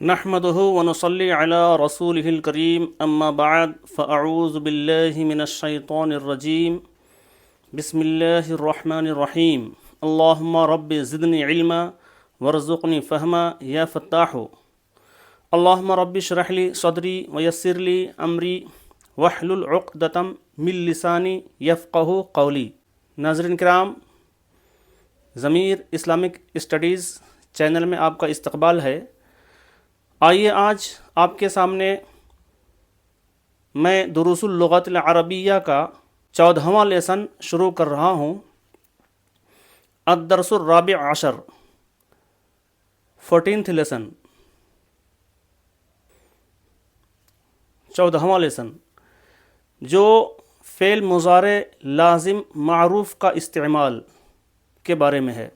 نحمده ونصلي على رسوله الكريم أما بعد فأعوذ بالله من الشيطان الرجيم بسم الله الرحمن الرحيم اللهم رب زدني علما وارزقني فهما يا فتاح اللهم رب اشرح لي صدري ويسر لي أمري واحلل عقدة من لساني يفقه قولي. ناظرین کرام، ضمیر اسلامک اسٹڈیز چینل میں آپ کا استقبال ہے. آئیے آج آپ کے سامنے میں دروس اللغت العربیہ کا 14واں لیسن شروع کر رہا ہوں. الدرس الرابع عشر، 14th لیسن، 14واں لیسن، جو فعل مضارع لازم معروف کا استعمال کے بارے میں ہے.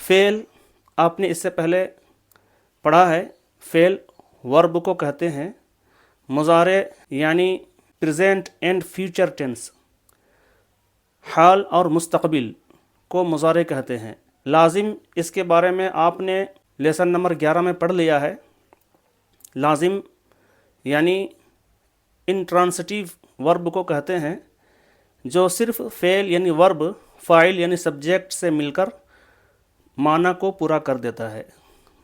فعل آپ نے اس سے پہلے پڑھا ہے، فعل ورب کو کہتے ہیں. مضارع یعنی پریزنٹ اینڈ فیوچر ٹینس، حال اور مستقبل کو مضارع کہتے ہیں. لازم، اس کے بارے میں آپ نے لیسن نمبر 11 میں پڑھ لیا ہے. لازم یعنی انٹرانسٹیو ورب کو کہتے ہیں، جو صرف فعل یعنی ورب، فاعل یعنی سبجیکٹ سے مل کر معنی کو پورا کر دیتا ہے.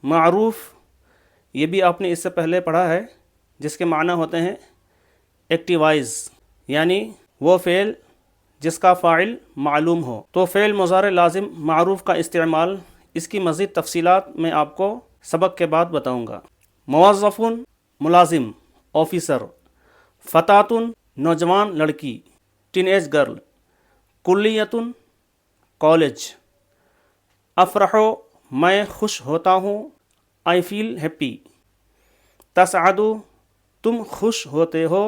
معروف، یہ بھی آپ نے اس سے پہلے پڑھا ہے، جس کے معنی ہوتے ہیں ایکٹیوائز، یعنی وہ فعل جس کا فاعل معلوم ہو. تو فعل مضارع لازم معروف کا استعمال، اس کی مزید تفصیلات میں آپ کو سبق کے بعد بتاؤں گا. موظفن ملازم، آفیسر. فتاتن نوجوان لڑکی، ٹین ایج گرل. کلیتن کالج. افرحو میں خوش ہوتا ہوں، آئی فیل ہیپی. تسعدو تم خوش ہوتے ہو،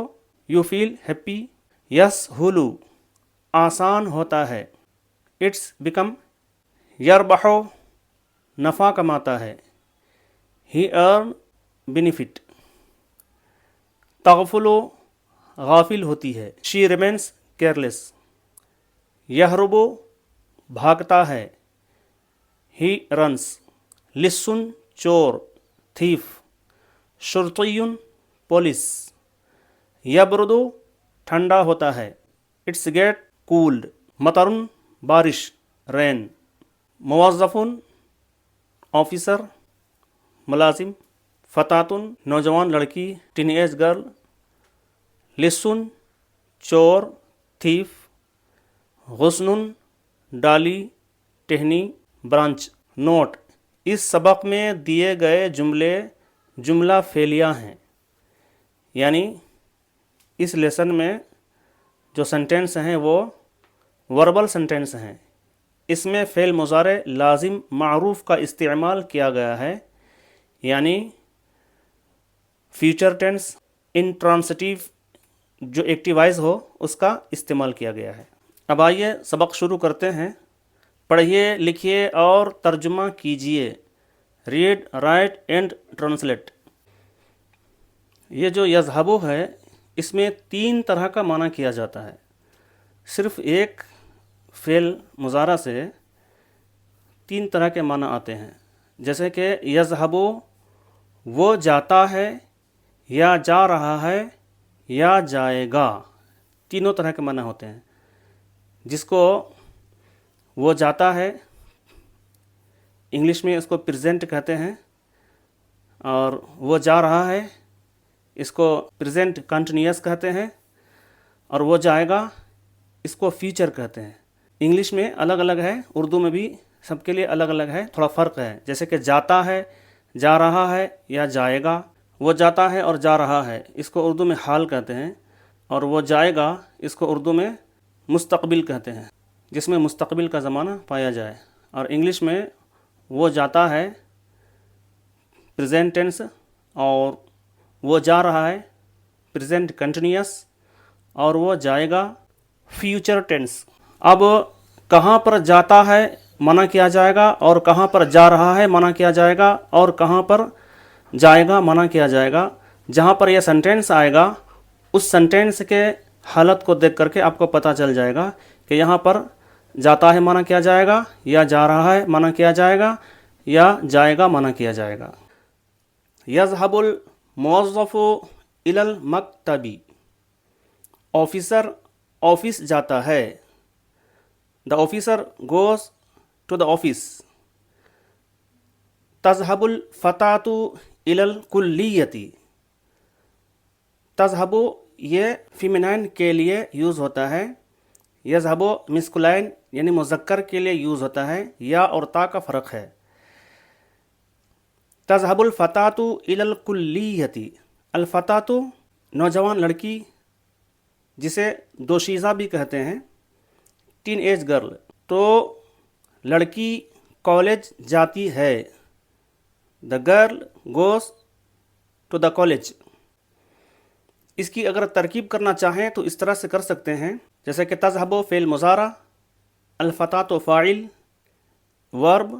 یو فیل ہیپی. یسہلو آسان ہوتا ہے، اٹس بیکم. یربحو نفع کماتا ہے، ہی ارن بینیفٹ. تغفلو غافل ہوتی ہے، شی ریمینس کیئرلیس. یہربو بھاگتا ہے، ہی رنس. لسن چور، تھیف. شرطیٌ پولیس. یبردو ٹھنڈا ہوتا ہے، اٹس گیٹ کولڈ. مطرٌ بارش، رین. موظفن آفیسر، ملازم. فتاتن نوجوان لڑکی، ٹین ایج گرل. لسن چور، تھیف. غصنٌ ڈالی، ٹہنی، برانچ. نوٹ: اس سبق میں دیے گئے جملے جملہ فعلیہ ہیں، یعنی اس لیسن میں جو سنٹینس ہیں وہ وربل سنٹینس ہیں. اس میں فعل مضارع لازم معروف کا استعمال کیا گیا ہے، یعنی فیوچر ٹینس انٹرانسٹیو جو ایکٹیوائز ہو اس کا استعمال کیا گیا ہے. اب آئیے سبق شروع کرتے ہیں. پڑھیے، لکھیے اور ترجمہ کیجیے. Read, write and translate. یہ جو یذہبو ہے، اس میں 3 طرح کا معنی کیا جاتا ہے. صرف ایک فعل مضارع سے 3 طرح کے معنی آتے ہیں. جیسے کہ یذہبو وہ جاتا ہے، یا جا رہا ہے، یا جائے گا. تینوں طرح کے معنی ہوتے ہیں. جس کو وہ جاتا ہے، انگلش میں اس کو پریزنٹ کہتے ہیں، اور وہ جا رہا ہے اس کو پریزنٹ کنٹینیوس کہتے ہیں، اور وہ جائے گا اس کو فیوچر کہتے ہیں. انگلش میں الگ الگ ہے، اردو میں بھی سب کے لیے الگ الگ ہے، تھوڑا فرق ہے. جیسے کہ جاتا ہے، جا رہا ہے یا جائے گا. وہ جاتا ہے اور جا رہا ہے، اس کو اردو میں حال کہتے ہیں، اور وہ جائے گا اس کو اردو میں مستقبل کہتے ہیں، جس میں مستقبل کا زمانہ پایا جائے. اور انگلش میں وہ جاتا ہے پریزنٹ ٹینس، اور وہ جا رہا ہے پریزنٹ کنٹینیوس، اور وہ جائے گا فیوچر ٹینس. اب کہاں پر جاتا ہے منع کیا جائے گا، اور کہاں پر جا رہا ہے منع کیا جائے گا، اور کہاں پر جائے گا منع کیا جائے گا. جہاں پر یہ سنٹینس آئے گا، اس سنٹینس کے حالت کو دیکھ کر کے آپ کو پتہ چل جائے گا کہ یہاں پر جاتا ہے منع کیا جائے گا، یا جا رہا ہے منع کیا جائے گا، یا جائے گا منع کیا جائے گا. یذهب الموظف الی المکتب، آفیسر آفس جاتا ہے. The officer goes to the office. تذهب الفتاة الی الکلیۃ. تذهب یہ فیمینائن کے لیے یوز ہوتا ہے، یذهب مسکولائن یعنی مذکر کے لیے یوز ہوتا ہے. یا اور تا کا فرق ہے. تذهب الفتاة الی الکلیۃ. الفتاة نوجوان لڑکی، جسے دوشیزہ بھی کہتے ہیں، ٹین ایج گرل. تو لڑکی کالج جاتی ہے. The girl goes to the college. اس کی اگر ترکیب کرنا چاہیں تو اس طرح سے کر سکتے ہیں، جیسے کہ تذهب فعل مضارع، الفتاة فاعل، ورب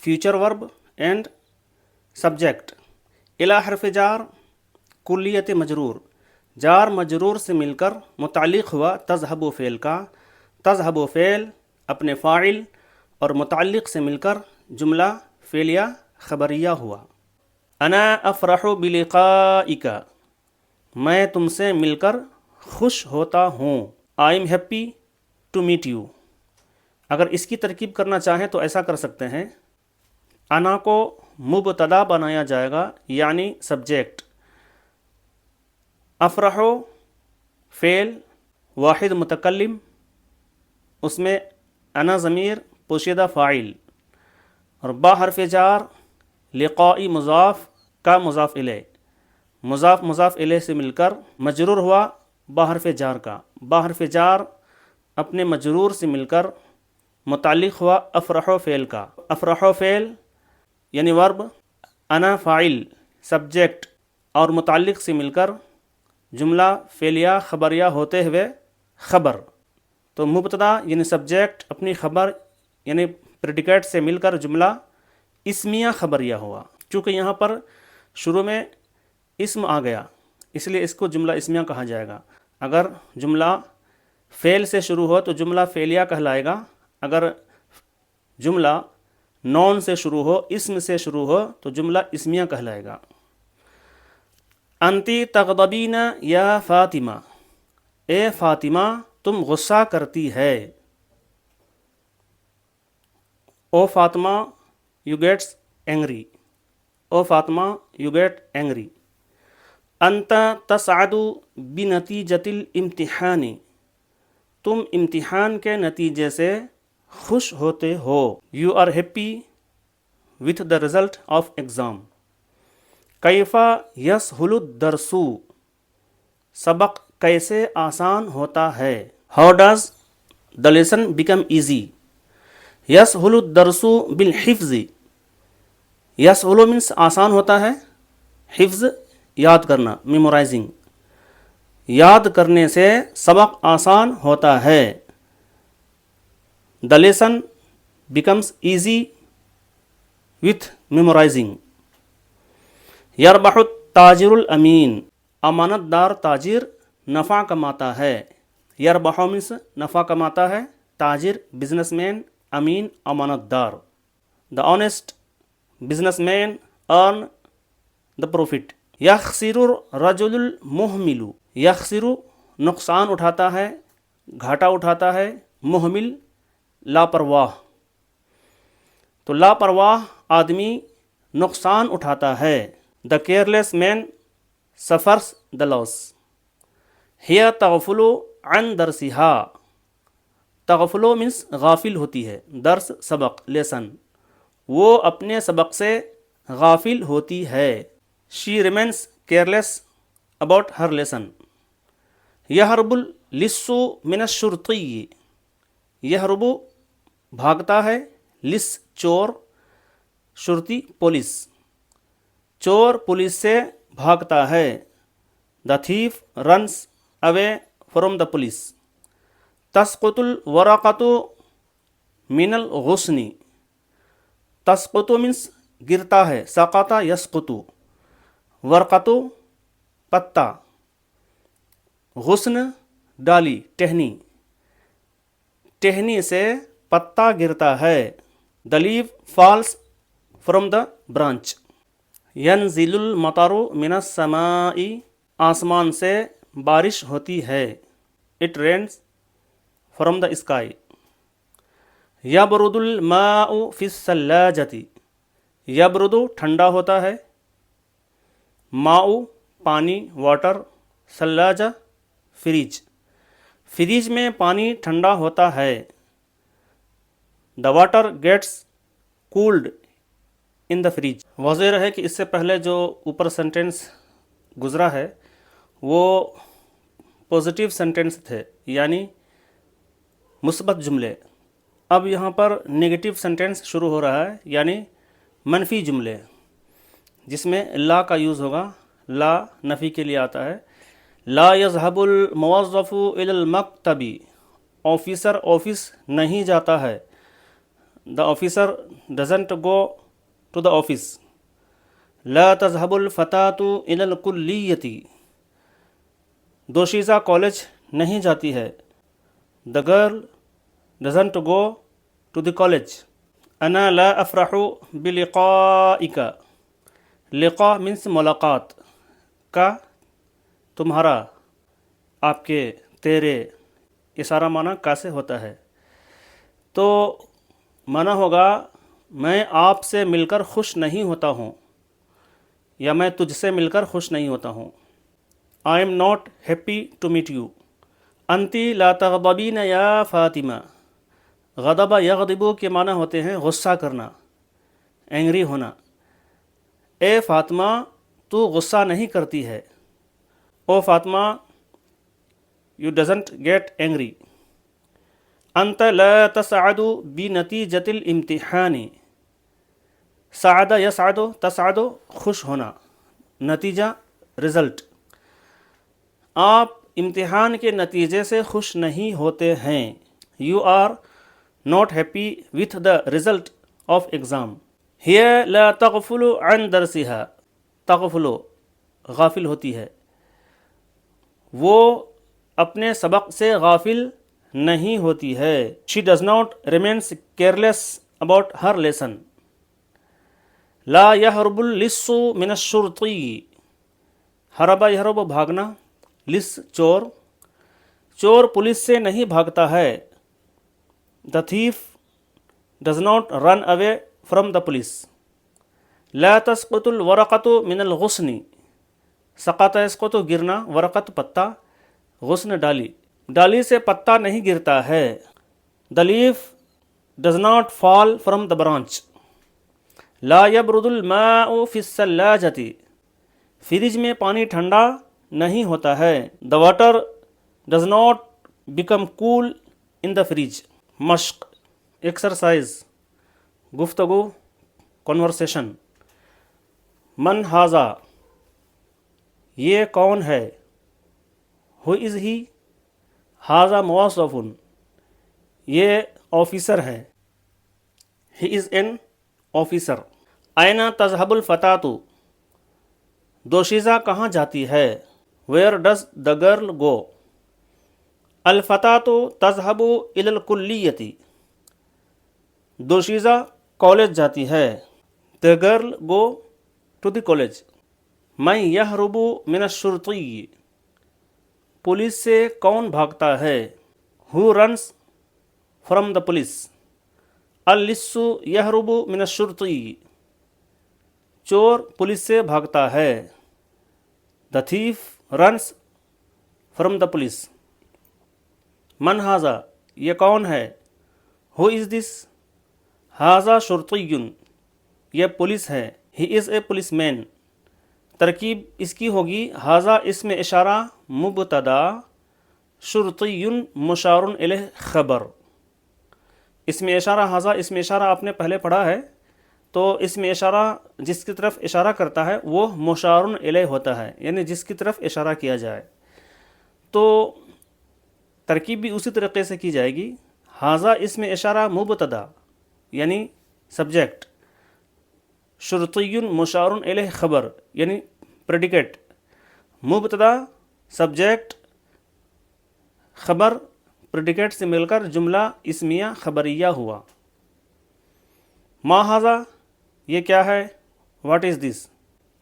فیوچر ورب اینڈ سبجیکٹ. الی حرف جار کلیت مجرور، جار مجرور سے مل کر متعلق ہوا تذهب فعل کا. تذهب فعل اپنے فاعل اور متعلق سے مل کر جملہ فعلیہ خبریہ ہوا. انا افرح بلقائک، میں تم سے مل کر خوش ہوتا ہوں. I am happy to meet you. اگر اس کی ترکیب کرنا چاہیں تو ایسا کر سکتے ہیں. انا کو مبتدا بنایا جائے گا یعنی سبجیکٹ. افرح فعل واحد متکلم، اس میں انا ضمیر پوشیدہ فاعل، اور با حرف جار لقائی مضاف کا مضاف الیہ، مضاف مضاف الیہ سے مل کر مجرور ہوا با حرف جار کا. با حرف جار اپنے مجرور سے مل کر متعلق ہوا افرح فعل کا. افرح فعل یعنی ورب، انا فاعل، سبجیکٹ اور متعلق سے مل کر جملہ فعلیہ خبریہ ہوتے ہوئے خبر. تو مبتدا یعنی سبجیکٹ اپنی خبر یعنی پریڈیکیٹ سے مل کر جملہ اسمیہ خبریہ ہوا. چونکہ یہاں پر شروع میں اسم آ گیا اس لیے اس کو جملہ اسمیہ کہا جائے گا. اگر جملہ فعل سے شروع ہو تو جملہ فعلیہ کہلائے گا. اگر جملہ نون سے شروع ہو، اسم سے شروع ہو تو جملہ اسمیہ کہلائے گا. انتی تغضبین یا فاطمہ، اے فاطمہ تم غصہ کرتی ہے. O Fatima you gets angry, O Fatima you get angry. انت تسعد بنتیجۃ الامتحان، تم امتحان کے نتیجے سے خوش ہوتے ہو. You are happy with the result of exam. کیف یسہل الدرس، سبق کیسے آسان ہوتا ہے. How does the lesson become easy. یسہل الدرس بالحفظ، یسہل مینس آسان ہوتا ہے، حفظ یاد کرنا، میمورائزنگ. یاد کرنے سے سبق آسان ہوتا ہے. The lesson becomes easy with memorising. یربح التاجر الامین، امانت دار تاجر نفع کماتا ہے. یربح مینس نفع کماتا ہے، تاجر بزنس مین، امین امانت دار. دا honest business man earn the profit. یخسر الرجل المہمل، یخسر نقصان اٹھاتا ہے، گھاٹا اٹھاتا ہے، محمل لاپرواہ. تو لاپرواہ آدمی نقصان اٹھاتا ہے. دا کیئرلیس مین سفرس دا لاس. ہی تغفل عن درسہا، تغفلو مینس غافل ہوتی ہے، درس سبق لیسن، وہ اپنے سبق سے غافل ہوتی ہے. She remains careless about her lesson. یہرب اللص من الشرطی، یہرب بھاگتا ہے، لص چور، شرطی پولیس، چور پولیس سے بھاگتا ہے. The thief runs away from the police. تسقط الورقۃ من الغصن، تسقط مینس گرتا ہے، سقط یسقط. ورقۃ پتا، غصن ڈالی ٹہنی، ٹہنی سے پتا گرتا ہے. The leaf falls from the branch. ینزل المطر من السماء، آسمان سے بارش ہوتی ہے. It rains from the sky. یبرد الماء فی الثلاجۃ، یبرد ٹھنڈا ہوتا ہے، ماء پانی واٹر، ثلاجہ فریج، فریج میں پانی ٹھنڈا ہوتا ہے. The water gets cold in the fridge. واضح رہے کہ اس سے پہلے جو اوپر سینٹینس گزرا ہے وہ پوزیٹیو سینٹینس تھے، یعنی مثبت جملے. اب یہاں پر نگیٹیو سینٹینس شروع ہو رہا ہے، یعنی منفی جملے، جس میں لا کا یوز ہوگا. لا نفی کے لیے آتا ہے. لا یذهب الموظف الی المکتب، آفیسر آفس نہیں جاتا ہے. The officer doesn't go to the office. لا تذهب الفتاة الی الکلیۃ، دوشیزہ کالج نہیں جاتی ہے. The girl doesn't go to the college. انا لا افرح بلقائک، لقاء مینس ملاقات، کا تمہارا، آپ کے، تیرے، اشارہ معنی کا سے ہوتا ہے. تو معنی ہوگا میں آپ سے مل کر خوش نہیں ہوتا ہوں، یا میں تجھ سے مل کر خوش نہیں ہوتا ہوں. I am not happy to meet you. انتی لا تغضبین یا فاطمہ، غضب یغضب کے معنی ہوتے ہیں غصہ کرنا، اینگری ہونا. اے فاطمہ تو غصہ نہیں کرتی ہے. O Fatima you doesn't get angry. انت لا تسعد بنتیجۃ الامتحان، سعد یسعد تسعد خوش ہونا، نتیجہ رزلٹ. آپ امتحان کے نتیجے سے خوش نہیں ہوتے ہیں. You are not happy with the result of exam. ہی لا تغفل عن درسها، تغفل غافل ہوتی ہے، وہ اپنے سبق سے غافل نہیں ہوتی ہے. She does not remains careless about her lesson. لا یہرب اللص من الشرطی، ہرب یہرب بھاگنا، لص چور، چور پولیس سے نہیں بھاگتا ہے. The thief does not run away from the police. لا تسقط الورقۃ من الغصن، سقط یسقط گرنا، ورقت پتا، غصن ڈالی، ڈالی سے پتا نہیں گرتا ہے. The leaf does not fall from the branch. لا یبرد الماء فی الثلاجۃ، فریج میں پانی ٹھنڈا نہیں ہوتا ہے. The water does not become cool in the fridge. مشق، ایکسرسائز، گفتگو، کنورسیشن. من ھذا، یہ کون ہے. ہو از ہی، ھذا موظف، یہ آفیسر ہے. He is an officer. این تذهب الفتاة، دوشیزہ کہاں جاتی ہے. Where does the girl go. الفتاة تذهب الی الکلیۃ، دوشیزہ کالج جاتی ہے. The girl go to the college. من یہرب من الشرطی، پولیس سے کون بھاگتا ہے. Who runs from the police. اللص یہرب من الشرطی، چور پولیس سے بھاگتا ہے. The thief runs from the police. من ھذا، یہ کون ہے. ہو از دس، ھذا شرطی، یہ پولیس ہے. ہی از اے پولیس مین. ترکیب اس کی ہوگی ھذا اسم اشارہ مبتدا، شرطی مشار الیہ خبر. اسم اشارہ ھذا اسم اشارہ آپ نے پہلے پڑھا ہے، تو اسم اشارہ جس کی طرف اشارہ کرتا ہے وہ مشار الیہ ہوتا ہے، یعنی جس کی طرف اشارہ کیا جائے. تو ترکیب بھی اسی طریقے سے کی جائے گی. ھذا اسم اشارہ مبتدا یعنی سبجیکٹ، شرطی مشار الیہ خبر یعنی پریڈیکیٹ. مبتدا سبجیکٹ خبر پریڈیکیٹ سے مل کر جملہ اسمیہ خبریہ ہوا. ما ھذا، یہ کیا ہے. واٹ از دس.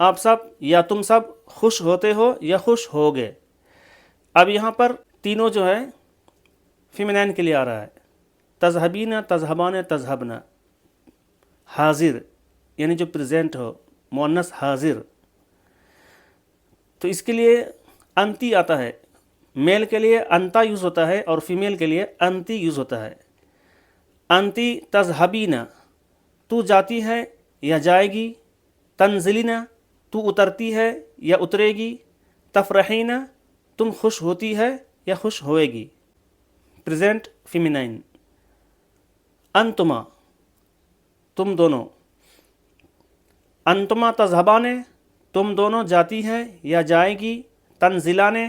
آپ سب یا تم سب خوش ہوتے ہو یا خوش ہوگے. اب یہاں پر تینوں جو ہے فیمینین کے لیے آ رہا ہے. تذہبین، تذہبان، تذہبنا. حاضر یعنی جو پریزنٹ ہو، مؤنث حاضر. تو اس کے لیے انتی آتا ہے. میل کے لیے انتا یوز ہوتا ہے اور فیمیل کے لیے انتی یوز ہوتا ہے. انتی تذہبینا، تو جاتی ہے یا جائے گی. تنزلینا، تو اترتی ہے یا اترے گی. تفرحینا، تم خوش ہوتی ہے یا خوش ہوئے گی. پریزنٹ فیمینائن. انتما، تم دونوں. انتما تذہبانے، تم دونوں جاتی ہیں یا جائے گی. تنزلانے،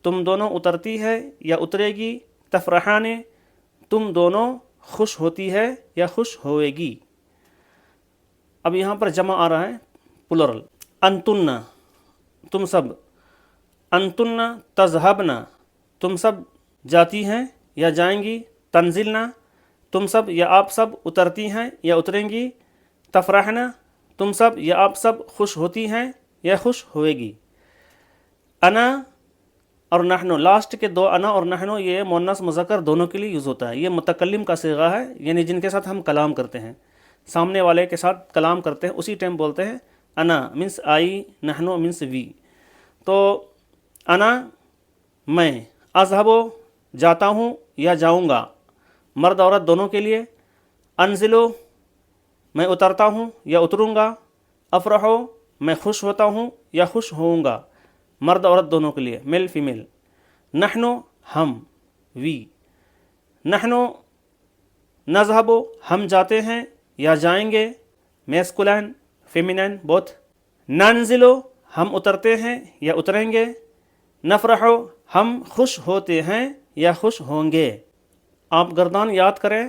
تم دونوں اترتی ہے یا اترے گی. تفرحانے، تم دونوں خوش ہوتی ہے یا خوش ہوئے گی. اب یہاں پر جمع آ رہا ہے پلورل. انتن، تم سب. انتن تذہبنا، تم سب جاتی ہیں یا جائیں گی. تنزلنا، تم سب یا آپ سب اترتی ہیں یا اتریں گی. تفرحنا، تم سب یا آپ سب خوش ہوتی ہیں یا خوش ہوئے گی. انا اور نحنو، لاسٹ کے دو انا اور نحنو یہ مؤنث مذکر دونوں کے لیے یوز ہوتا ہے. یہ متکلم کا صیغہ ہے، یعنی جن کے ساتھ ہم کلام کرتے ہیں، سامنے والے کے ساتھ کلام کرتے ہیں، اسی ٹائم بولتے ہیں انا مینس آئی، نحنو مینس وی. تو انا میں، اذهبو جاتا ہوں یا جاؤں گا، مرد عورت دونوں کے لیے. انزلو میں اترتا ہوں یا اتروں گا. افرحو میں خوش ہوتا ہوں یا خوش ہوں گا، مرد عورت دونوں کے لیے، میل فیمیل. نحنو ہم، وی. نحنو نذهبو ہم جاتے ہیں یا جائیں گے، میسکولین فیمینین بوتھ. ننزلو ہم اترتے ہیں یا اتریں گے. نفرحو ہم خوش ہوتے ہیں یا خوش ہوں گے. آپ گردان یاد کریں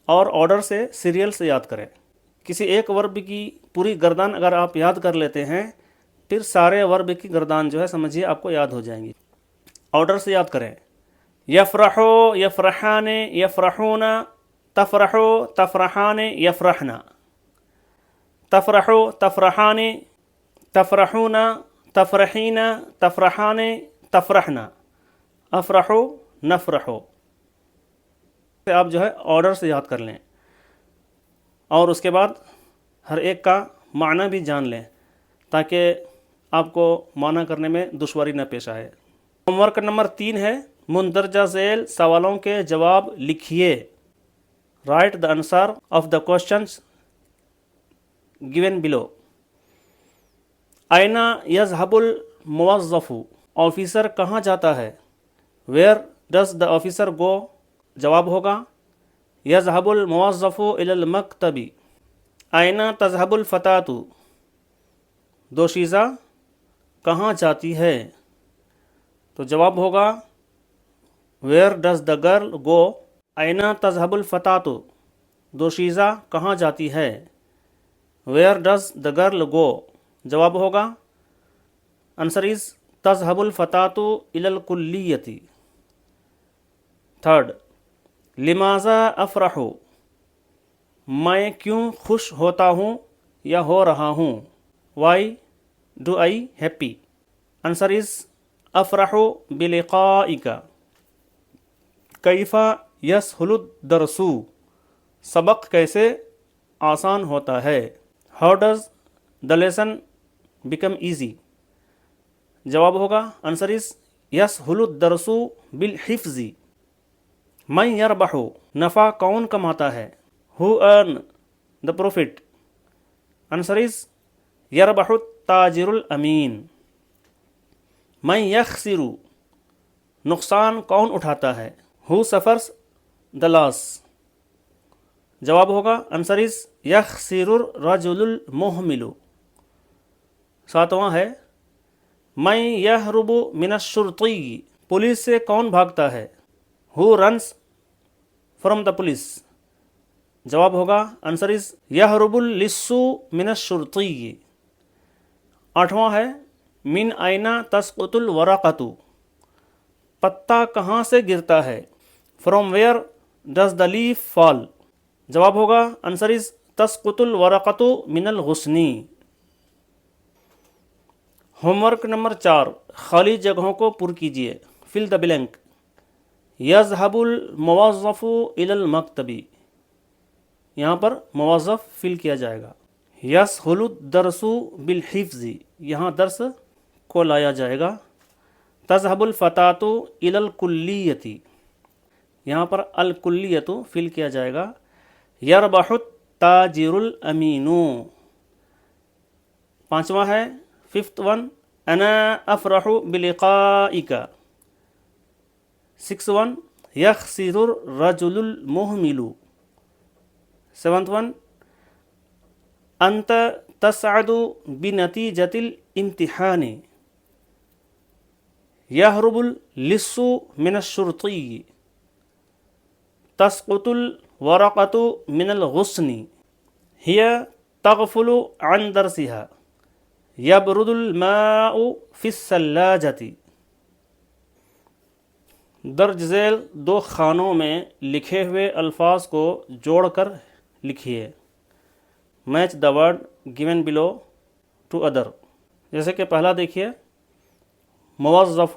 اور آرڈر سے، سیریل سے یاد کریں. کسی ایک ورب کی پوری گردان اگر آپ یاد کر لیتے ہیں، پھر سارے ورب کی گردان جو ہے سمجھیے آپ کو یاد ہو جائیں گی. آرڈر سے یاد کریں. یفرحو، یفرحان، یفرحون. تفرحو، تفرحان، یفرحنا. تفرحو، تفرحان، تفرحون، تفرحین، تفرحان، تفرحنا. افرحو، نفرحو. آپ جو ہے آرڈر سے یاد کر لیں اور اس کے بعد ہر ایک کا معنی بھی جان لیں تاکہ آپ کو معنی کرنے میں دشواری نہ پیش آئے. ہوم ورک نمبر 3 ہے، مندرجہ ذیل سوالوں کے جواب لکھیے. Right the answer of the questions given below. اینا یذهب الموظف، آفیسر کہاں جاتا ہے. ویئر ڈز دا آفیسر گو، جواب ہوگا یذهب الموظف الى المکتب. اینا تذهب الفتاة، دوشیزہ کہاں جاتی ہے، تو جواب ہوگا ویئر ڈز دا گرل گو. اینا تذهب الفتاة، دوشیزہ کہاں جاتی ہے. ویئر ڈز دا گرل گو، جواب ہوگا آنسر از تذهب الفتاة الى الکلیۃ. تھرڈ، لماذا افرح، میں کیوں خوش ہوتا ہوں یا ہو رہا ہوں. Why do I happy. Answer is افرح بلقائک. کیف یسہل الدرس، سبق کیسے آسان ہوتا ہے. How does the lesson become easy. جواب ہوگا آنسر از یسہل الدرس بالحفظ. من یربح، نفع کون کماتا ہے. Who earn the profit. Answer is یربح التاجر الامین. من یخسر، نقصان کون اٹھاتا ہے. Who suffers the loss. جواب ہوگا آنسر از یخسر الرجل المہمل. ساتواں ہے من یہرب من الشرطی، پولیس سے کون بھاگتا ہے. Who runs from the police. جواب ہوگا آنسر از یہرب اللص من الشرطی. آٹھواں ہے من اینا تسقط الورقۃ، پتا کہاں سے گرتا ہے. From where does the leaf fall. جواب ہوگا آنسر از تسقط الورقۃ من الغصن. ہوم ورک نمبر 4، خالی جگہوں کو پر کیجیے. فل دا بلینک. یذهب الموظف الى المکتب، یہاں پر موظف فل کیا جائے گا. یسهل الدرس بالحفظ، یہاں درس کو لایا جائے گا. تذهب الفتاة الى الکلیۃ، یہاں پر الکلیۃ فل کیا جائے گا. یربح التاجر الامین. پانچواں ہے، ففتھ ون، انا افرح بلقائک. سکس ون، یخسر الرجل المہمل. سیونتھ ون، انت تسعد بنتیجۃ الامتحان. یہرب اللص من الشرطی. تسقط الورقۃ من الغصن. ہی تغفل عن درسها. یبرد الماء فی الثلاجۃ. درج ذیل 2 خانوں میں لکھے ہوئے الفاظ کو جوڑ کر لکھیے. Match the word given below together. جیسے کہ پہلا دیکھیے، موظف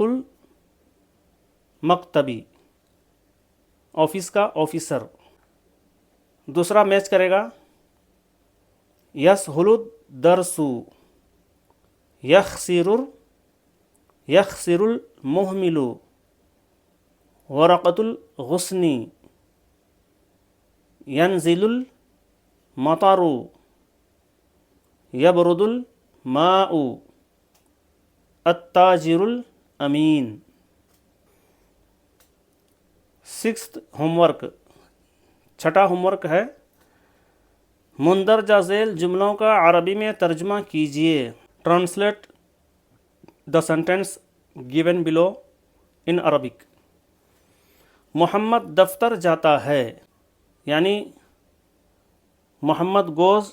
المکتبی، آفس کا آفیسر. دوسرا میچ کرے گا، یسہل الدرس، یخسر المہمل، ورقۃ الغصن، ینزل المطر، یبرد الماء، التاجر الامین. سکستھ ہوم ورک، چھٹا ہوم ورک ہے، مندرجہ ذیل جملوں کا عربی میں ترجمہ کیجیے. Translate the sentence given below in Arabic. Muhammad دفتر جاتا ہے، یعنی Muhammad goes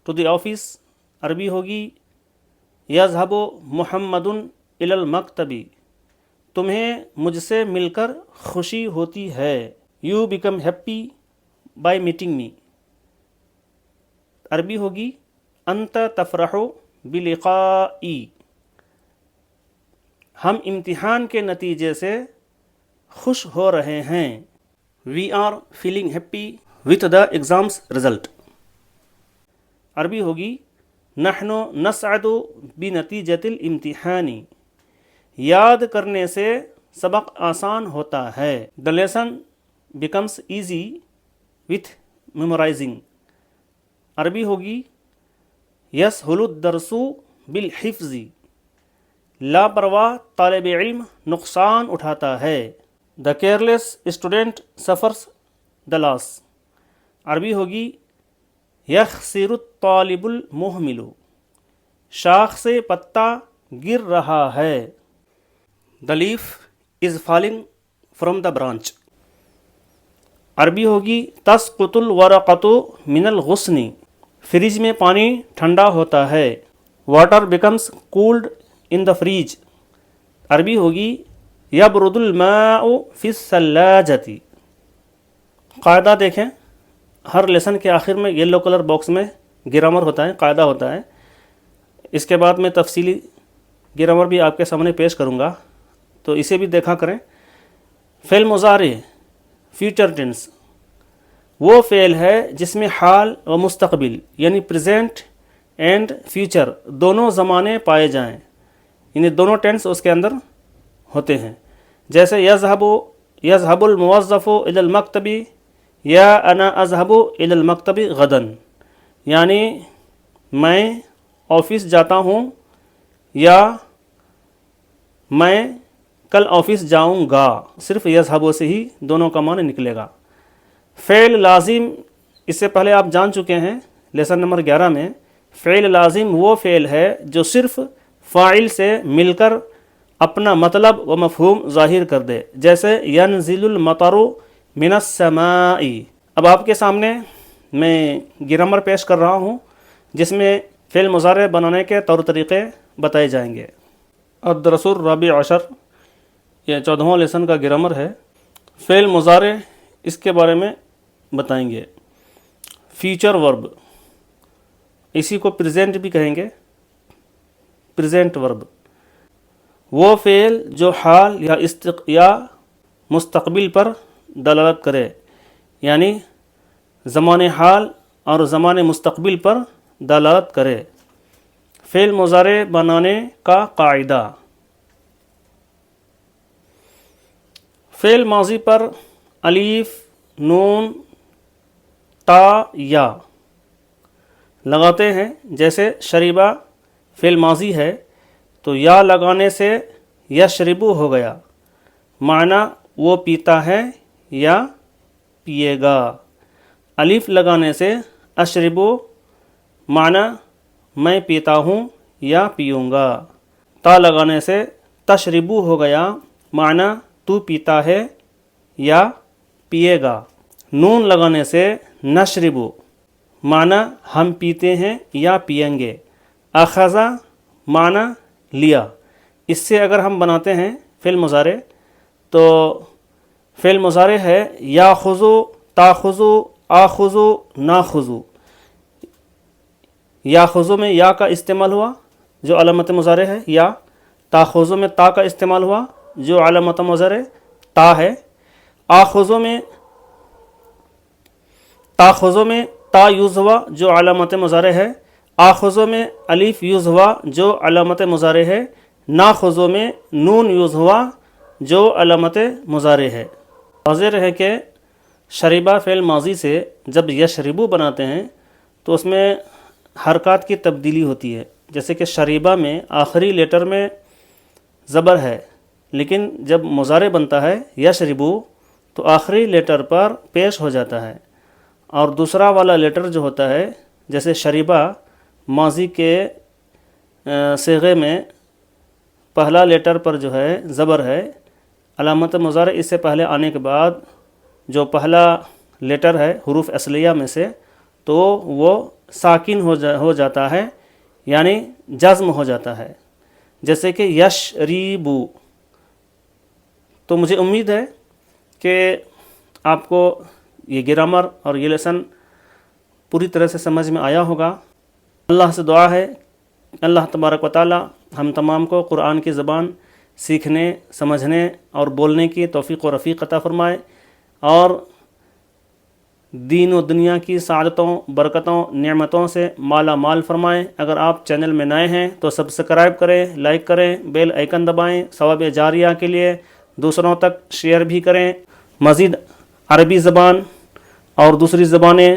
to the office. عربی ہوگی یذهب محمد الی المکتب. تمہیں مجھ سے مل کر خوشی ہوتی ہے. You become happy by meeting me. عربی ہوگی انت تفرح بلقائی. ہم امتحان کے نتیجے سے خوش ہو رہے ہیں. We are feeling happy with the exams result. عربی ہوگی نحن نسعد بنتیجۃ الامتحان. یاد کرنے سے سبق آسان ہوتا ہے. The lesson becomes easy with memorising. عربی ہوگی یسہل الدرس بالحفظ. لاپرواہ طالب علم نقصان اٹھاتا ہے. دا کیئرلیس اسٹوڈنٹ سفرس دا لاس. عربی ہوگی یخسر الطالب المہمل. شاخ سے پتا گر رہا ہے. The leaf is falling from the branch. عربی ہوگی تسقط الورقۃ من الغصن. فریج میں پانی ٹھنڈا ہوتا ہے. Water becomes cold in the fridge. عربی ہوگی یبرد الماء فی الثلاجۃ. قاعدہ دیکھیں، ہر لیسن کے آخر میں یلو کلر باکس میں گرامر ہوتا ہے، قاعدہ ہوتا ہے. اس کے بعد میں تفصیلی گرامر بھی آپ کے سامنے پیش کروں گا، تو اسے بھی دیکھا کریں. فعل مضارع فیوچر ٹینس وہ فعل ہے جس میں حال و مستقبل یعنی پریزنٹ اینڈ فیوچر دونوں زمانے پائے جائیں، یعنی دونوں ٹینس اس کے اندر ہوتے ہیں. جیسے یذهب الموظف الى المکتب یا انا اذهب الى المکتب غدا، یعنی میں آفس جاتا ہوں یا میں کل آفس جاؤں گا. صرف یذهب سے ہی دونوں کا معنی نکلے گا. فعل لازم اس سے پہلے آپ جان چکے ہیں لیسن نمبر 11 میں. فعل لازم وہ فعل ہے جو صرف فاعل سے مل کر اپنا مطلب و مفہوم ظاہر کر دے. جیسے ینزل المطر من السماء. اب آپ کے سامنے میں گرامر پیش کر رہا ہوں جس میں فعل مضارع بنانے کے طور طریقے بتائے جائیں گے. الدرس الرابع عشر، یہ 14واں لیسن کا گرامر ہے. فعل مضارع اس کے بارے میں بتائیں گے. فیوچر ورب، اسی کو پریزنٹ بھی کہیں گے. پریزنٹ ورب، وہ فعل جو حال یا مستقبل پر دلالت کرے، یعنی زمان حال اور زمان مستقبل پر دلالت کرے۔ فعل مضارع بنانے کا قاعدہ: فعل ماضی پر الف، نون، تا، یا لگاتے ہیں۔ جیسے شریبہ فعل ماضی ہے تو یا لگانے سے یشربو ہو گیا، معنی وہ پیتا ہے یا پیے گا۔ الف لگانے سے اشربو، معنی میں پیتا ہوں یا پیوں گا۔ تا لگانے سے تشربو ہو گیا، معنی تو پیتا ہے یا پیے گا۔ نون لگانے سے نشربو، معنی ہم پیتے ہیں یا پیئیں گے۔ اخذا معنی لیا۔ اس سے اگر ہم بناتے ہیں فعل مضارع تو فعل مضارع ہے یاخذو، تاخذو، آخذو، ناخذو۔ یاخذو میں یا کا استعمال ہوا جو علامت مضارع ہے یا، تاخذو میں تا کا استعمال ہوا جو علامت مضارع تا ہے۔ آخذو میں تا یوز ہوا جو علامت مضارع ہے۔ آخذو میں الف یوز ہوا جو علامت مضارع ہے۔ ناخذو میں نون یوز ہوا جو علامت مضارع ہے۔ واضح ہے کہ شریبہ فعل ماضی سے جب یشربو بناتے ہیں تو اس میں حرکات کی تبدیلی ہوتی ہے۔ جیسے کہ شریبہ میں آخری لیٹر میں زبر ہے، لیکن جب مضارع بنتا ہے یشربو تو آخری لیٹر پر پیش ہو جاتا ہے، اور دوسرا والا لیٹر جو ہوتا ہے جیسے شریبہ ماضی کے صیغے میں پہلا لیٹر پر جو ہے زبر ہے، علامت مضارع اس سے پہلے آنے کے بعد جو پہلا لیٹر ہے حروف اصلیہ میں سے تو وہ ساکن ہو جاتا ہے، یعنی جزم ہو جاتا ہے، جیسے کہ یشریبو۔ تو مجھے امید ہے کہ آپ کو یہ گرامر اور یہ لیسن پوری طرح سے سمجھ میں آیا ہوگا۔ اللہ سے دعا ہے اللہ تبارک و تعالی ہم تمام کو قرآن کی زبان سیکھنے، سمجھنے اور بولنے کی توفیق و رفیق عطا فرمائے، اور دین و دنیا کی سعادتوں، برکتوں، نعمتوں سے مالا مال فرمائے۔ اگر آپ چینل میں نئے ہیں تو سبسکرائب کریں، لائک کریں، بیل آئیکن دبائیں، ثواب جاریہ کے لیے دوسروں تک شیئر بھی کریں۔ مزید عربی زبان اور دوسری زبانیں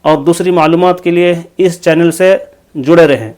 اور دوسری معلومات کے لیے اس چینل سے جڑے رہیں۔